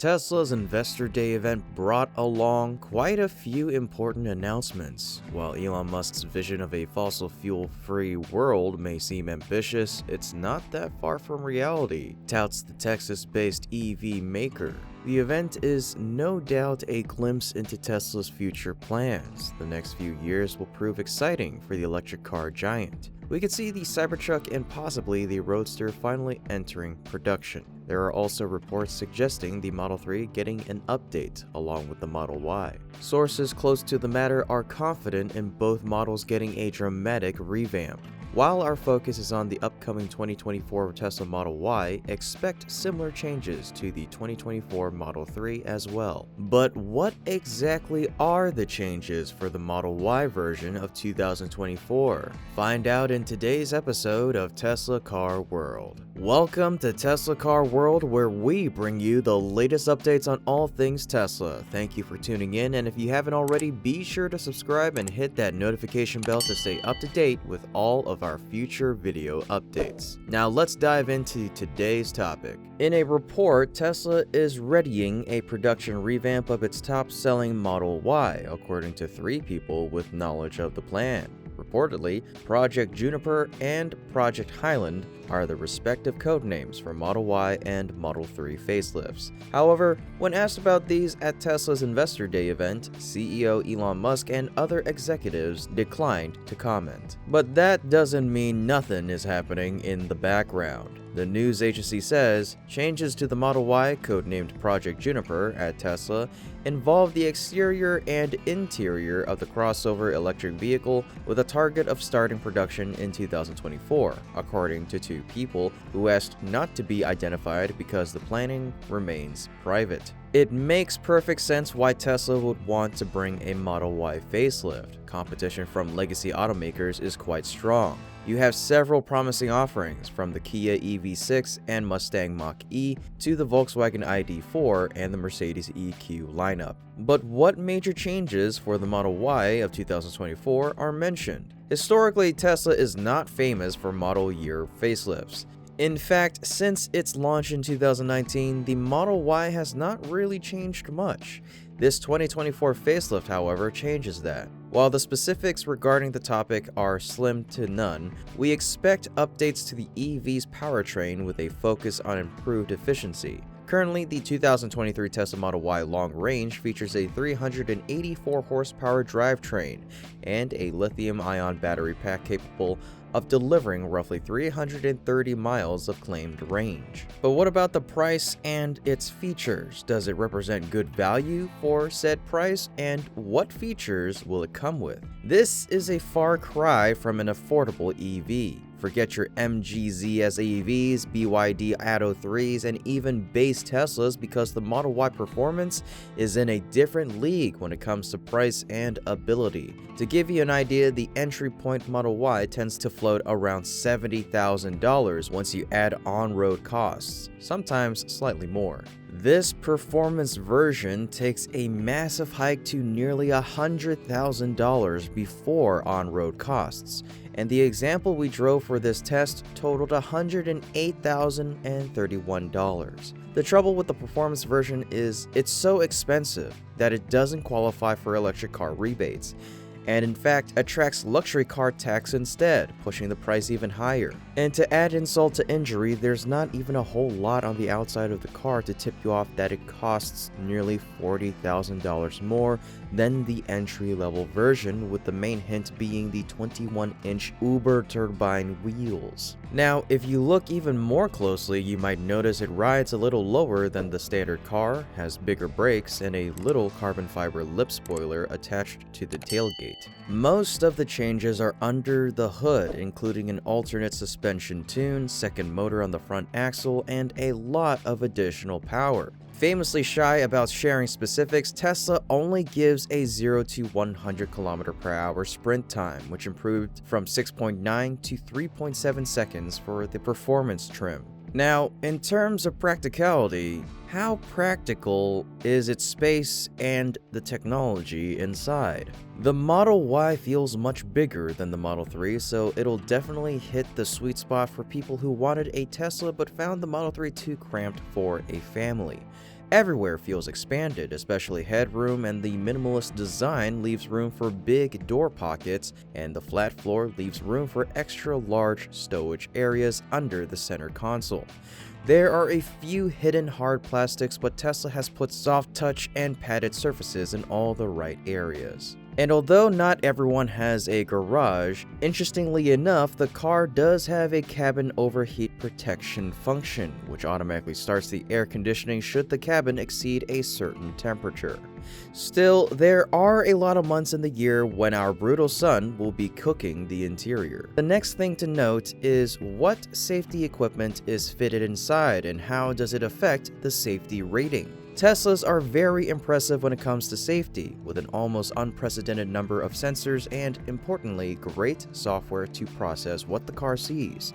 Tesla's Investor Day event brought along quite a few important announcements. While Elon Musk's vision of a fossil fuel-free world may seem ambitious, it's not that far from reality, touts the Texas-based EV maker. The event is no doubt a glimpse into Tesla's future plans. The next few years will prove exciting for the electric car giant. We could see the Cybertruck and possibly the Roadster finally entering production. There are also reports suggesting the Model 3 getting an update along with the Model Y. Sources close to the matter are confident in both models getting a dramatic revamp. While our focus is on the upcoming 2024 Tesla Model Y, expect similar changes to the 2024 Model 3 as well. But what exactly are the changes for the Model Y version of 2024? Find out in today's episode of Tesla Car World. Welcome to Tesla Car World, where we bring you the latest updates on all things Tesla. Thank you for tuning in, and if you haven't already, be sure to subscribe and hit that notification bell to stay up to date with all of our future video updates. Now let's dive into today's topic. In a report, Tesla is readying a production revamp of its top-selling Model Y, according to 3 people with knowledge of the plan. Reportedly, Project Juniper and Project Highland are the respective codenames for Model Y and Model 3 facelifts. However, when asked about these at Tesla's Investor Day event, CEO Elon Musk and other executives declined to comment. But that doesn't mean nothing is happening in the background. The news agency says changes to the Model Y, codenamed Project Juniper at Tesla, involve the exterior and interior of the crossover electric vehicle with a target of starting production in 2024, according to 2 people who asked not to be identified because the planning remains private. It makes perfect sense why Tesla would want to bring a Model Y facelift. Competition from legacy automakers is quite strong. You have several promising offerings, from the Kia EV6 and Mustang Mach-E to the Volkswagen ID.4 and the Mercedes EQ lineup. But what major changes for the Model Y of 2024 are mentioned? Historically, Tesla is not famous for model year facelifts. In fact, since its launch in 2019, the Model Y has not really changed much. This 2024 facelift, however, changes that. While the specifics regarding the topic are slim to none, we expect updates to the EV's powertrain with a focus on improved efficiency. Currently, the 2023 Tesla Model Y long range features a 384 horsepower drivetrain and a lithium-ion battery pack capable of delivering roughly 330 miles of claimed range. But what about the price and its features? Does it represent good value for said price, and what features will it come with? This is a far cry from an affordable EV. Forget your MG-ZS EVs, BYD Atto 3s, and even base Teslas, because the Model Y performance is in a different league when it comes to price and ability. To give you an idea, the entry point Model Y tends to float around $70,000 once you add on-road costs, sometimes slightly more. This performance version takes a massive hike to nearly $100,000 before on-road costs, and the example we drove for this test totaled $108,031. The trouble with the performance version is it's so expensive that it doesn't qualify for electric car rebates, and in fact attracts luxury car tax instead, pushing the price even higher. And to add insult to injury, there's not even a whole lot on the outside of the car to tip you off that it costs nearly $40,000 more than the entry-level version, with the main hint being the 21-inch Uber turbine wheels. Now, if you look even more closely, you might notice it rides a little lower than the standard car, has bigger brakes, and a little carbon fiber lip spoiler attached to the tailgate. Most of the changes are under the hood, including an alternate suspension tune, second motor on the front axle, and a lot of additional power. Famously shy about sharing specifics, Tesla only gives a 0 to 100 km/h sprint time, which improved from 6.9 to 3.7 seconds for the performance trim. Now, in terms of practicality, how practical is its space and the technology inside? The Model Y feels much bigger than the Model 3, so it'll definitely hit the sweet spot for people who wanted a Tesla but found the Model 3 too cramped for a family. Everywhere feels expanded, especially headroom, and the minimalist design leaves room for big door pockets, and the flat floor leaves room for extra large stowage areas under the center console. There are a few hidden hard plastics, but Tesla has put soft touch and padded surfaces in all the right areas. And although not everyone has a garage, interestingly enough, the car does have a cabin overheat protection function, which automatically starts the air conditioning should the cabin exceed a certain temperature. Still, there are a lot of months in the year when our brutal sun will be cooking the interior. The next thing to note is what safety equipment is fitted inside and how does it affect the safety rating. Teslas are very impressive when it comes to safety, with an almost unprecedented number of sensors and, importantly, great software to process what the car sees.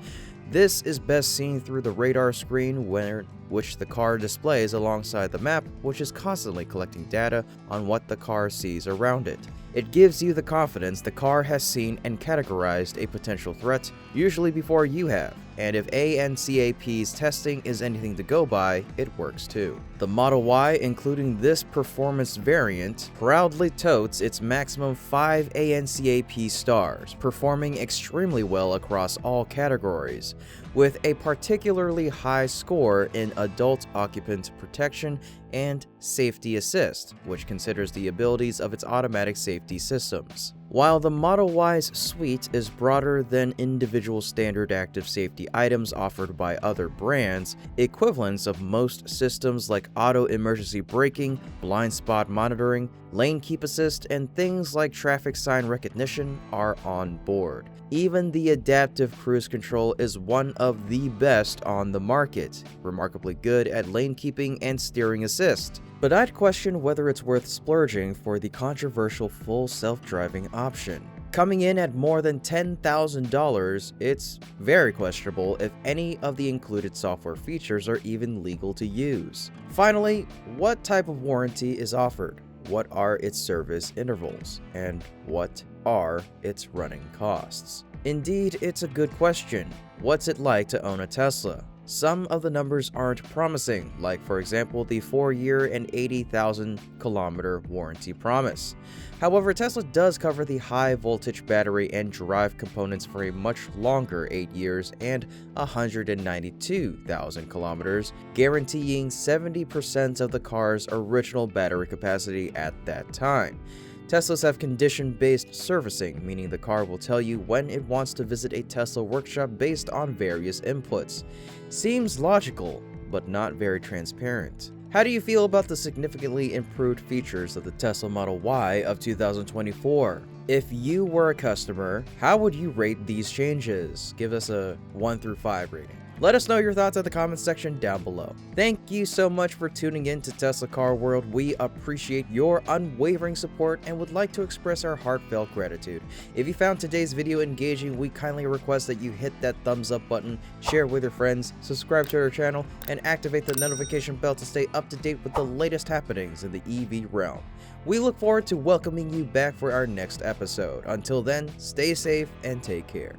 This is best seen through the radar screen which the car displays alongside the map, which is constantly collecting data on what the car sees around it. It gives you the confidence the car has seen and categorized a potential threat, usually before you have, and if ANCAP's testing is anything to go by, it works too. The Model Y, including this performance variant, proudly totes its maximum 5 ANCAP stars, performing extremely well across all categories, with a particularly high score in adult occupant protection and safety assist, which considers the abilities of its automatic safety systems. While the Model Y's suite is broader than individual standard active safety items offered by other brands, equivalents of most systems like auto emergency braking, blind spot monitoring, lane keep assist, and things like traffic sign recognition are on board. Even the adaptive cruise control is one of the best on the market, remarkably good at lane keeping and steering assist. But I'd question whether it's worth splurging for the controversial full self-driving option. Coming in at more than $10,000, it's very questionable if any of the included software features are even legal to use. Finally, what type of warranty is offered? What are its service intervals? And what are its running costs? Indeed, it's a good question. What's it like to own a Tesla? Some of the numbers aren't promising, like for example the 4-year and 80,000 kilometer warranty promise. However, Tesla does cover the high voltage battery and drive components for a much longer 8 years and 192,000 kilometers, guaranteeing 70% of the car's original battery capacity at that time. Teslas have condition-based servicing, meaning the car will tell you when it wants to visit a Tesla workshop based on various inputs. Seems logical, but not very transparent. How do you feel about the significantly improved features of the Tesla Model Y of 2024? If you were a customer, how would you rate these changes? Give us a 1 through 5 rating. Let us know your thoughts in the comments section down below. Thank you so much for tuning in to Tesla Car World. We appreciate your unwavering support and would like to express our heartfelt gratitude. If you found today's video engaging, we kindly request that you hit that thumbs up button, share with your friends, subscribe to our channel, and activate the notification bell to stay up to date with the latest happenings in the EV realm. We look forward to welcoming you back for our next episode. Until then, stay safe and take care.